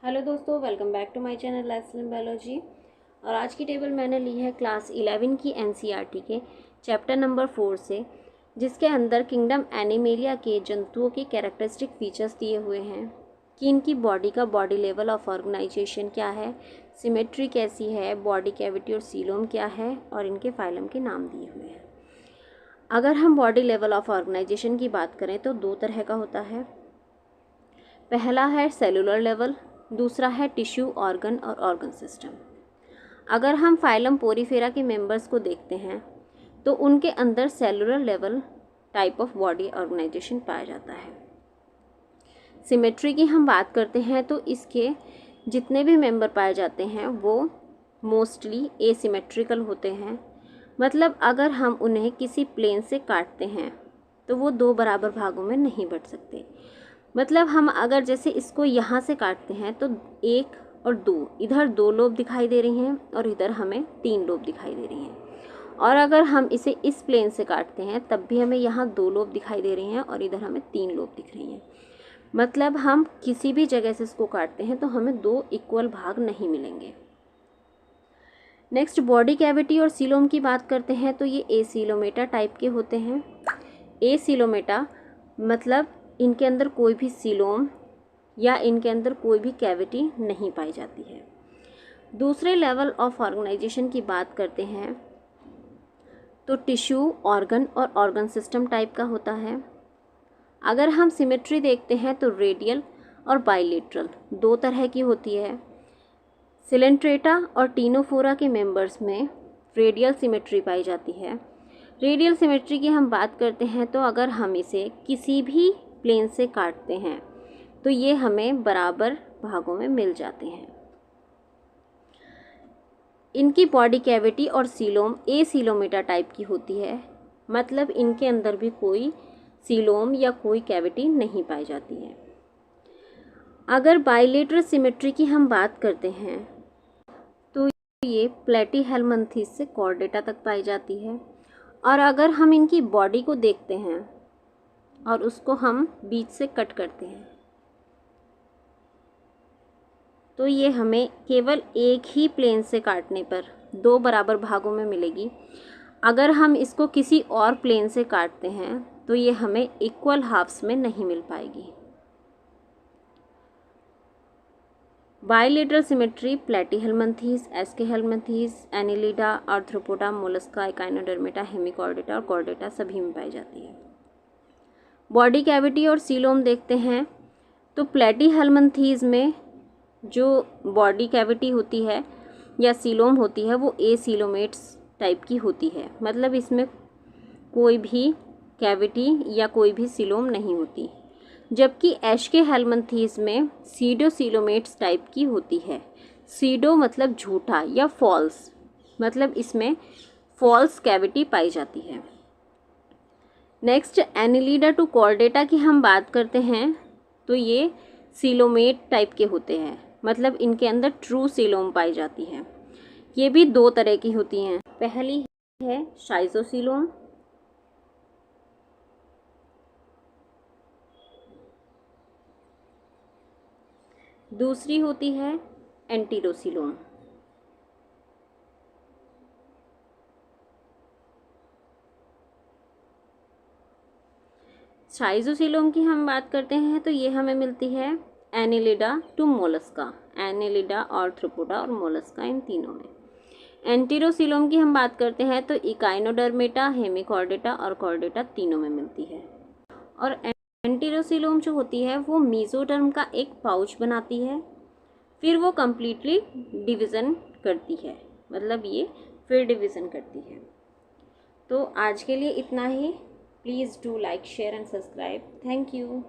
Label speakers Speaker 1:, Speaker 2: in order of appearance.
Speaker 1: Hello दोस्तों, welcome back to my channel lesson biology. और आज की टेबल मैंने ली है क्लास 11 की एनसीईआरटी के चैप्टर नंबर 4 से, जिसके अंदर किंगडम एनिमेलिया के जंतुओं के कैरेक्टरिस्टिक फीचर्स दिए हुए हैं कि इनकी बॉडी का बॉडी लेवल ऑफ ऑर्गेनाइजेशन क्या है, सिमेट्री कैसी है, बॉडी कैविटी और सीलोम क्या है, और इनके फाइलम के नाम दिए हुए हैं। अगर हम बॉडी लेवल ऑफ ऑर्गेनाइजेशन की बात करें तो दो तरह का होता है। पहला है सेलुलर लेवल, दूसरा है टिश्यू, ऑर्गन और ऑर्गन सिस्टम। अगर हम फाइलम पोरीफेरा के मेंबर्स को देखते हैं तो उनके अंदर cellular level type of body organization पाया जाता है। सिमेट्री की हम बात करते हैं तो इसके जितने भी मेंबर पाए जाते हैं वो मोस्टली एसिमेट्रिकल होते हैं। मतलब अगर हम उन्हें किसी प्लेन से काटते हैं तो वो दो बराबर भागों में नहीं बंट सकते। मतलब हम अगर जैसे इसको यहाँ से काटते हैं तो एक और दो, इधर दो लोब दिखाई दे रही हैं और इधर हमें तीन लोब दिखाई दे रही हैं। और अगर हम इसे इस प्लेन से काटते हैं तब भी हमें यहाँ दो लोब दिखाई दे रही हैं और इधर हमें तीन लोब दिख रही हैं। मतलब हम किसी भी जगह से इसको काटते हैं तो हमें दो इक्वल भाग नहीं मिलेंगे। नेक्स्ट बॉडी कैविटी और सीलोम की बात करते हैं तो ये एसीलोमेटा टाइप के होते हैं। एसीलोमेटा मतलब इनके अंदर कोई भी सीलोम या इनके अंदर कोई भी कैविटी नहीं पाई जाती है। दूसरे लेवल ऑफ ऑर्गेनाइजेशन की बात करते हैं तो टिश्यू, ऑर्गन और ऑर्गन सिस्टम टाइप का होता है। अगर हम सिमेट्री देखते हैं तो रेडियल और बाइलेटरल दो तरह की होती है। सिलेंट्रेटा और टीनोफोरा के मेंबर्स में रेडियल सिमेट्री पाई जाती है। रेडियल सिमेट्री की हम बात करते हैं तो अगर हम इसे किसी भी प्लेन से काटते हैं तो ये हमें बराबर भागों में मिल जाते हैं। इनकी बॉडी कैविटी और सीलोम एसीलोमेटा टाइप की होती है। मतलब इनके अंदर भी कोई सीलोम या कोई कैविटी नहीं पाई जाती है। अगर बाइलेटरल सिमेट्री की हम बात करते हैं तो ये प्लेटीहेल्मिन्थेस से कॉर्डेटा तक पाई जाती है। और अगर हम इनकी बॉडी को देखते हैं और उसको हम बीच से कट करते हैं तो ये हमें केवल एक ही प्लेन से काटने पर दो बराबर भागों में मिलेगी। अगर हम इसको किसी और प्लेन से काटते हैं तो ये हमें इक्वल हाफ्स में नहीं मिल पाएगी। Bilateral symmetry Platyhelminthes, Aschelminthes, Annelida, Arthropoda, Mollusca, Echinodermata, Hemichordata और कॉर्डेटा सभी में पाई जाती है। बॉडी कैविटी और सीलोम देखते हैं तो प्लेटीहेल्मिन्थेस में जो बॉडी कैविटी होती है या सीलोम होती है वो एसीलोमेट्स टाइप की होती है। मतलब इसमें कोई भी कैविटी या कोई भी सीलोम नहीं होती। जबकि एस्केहेल्मिन्थेस में सीडोसीलोमेट्स टाइप की होती है। सीडो मतलब झूठा या फॉल्स, मतलब इसमें फॉल्स कैविटी पाई जाती है। नेक्स्ट एनिलिडा टू कॉर्डेटा की हम बात करते हैं तो ये सीलोमेट टाइप के होते हैं। मतलब इनके अंदर ट्रू सीलोम पाई जाती है। ये भी दो तरह की होती हैं। पहली है शाइजोसीलोम, दूसरी होती है एंटीरोसीलोम। शाइजोसीलोम की हम बात करते हैं तो ये हमें मिलती है Annelida to Mollusca, Annelida, Arthropoda और मोलस्का, इन तीनों में। एंटीरोसीलोम की हम बात करते हैं तो इकाइनोडर्मेटा, हेमिकॉर्डेटा और कॉर्डेटा तीनों में मिलती है। और एंटीरोसीलोम जो होती है वो मीजोडर्म का एक पाउच बनाती है, फिर वो कम्प्लीटली डिवीज़न करती है। मतलब ये फिर डिवीज़न करती है। तो आज के लिए इतना ही। Please do like, share and subscribe. Thank you.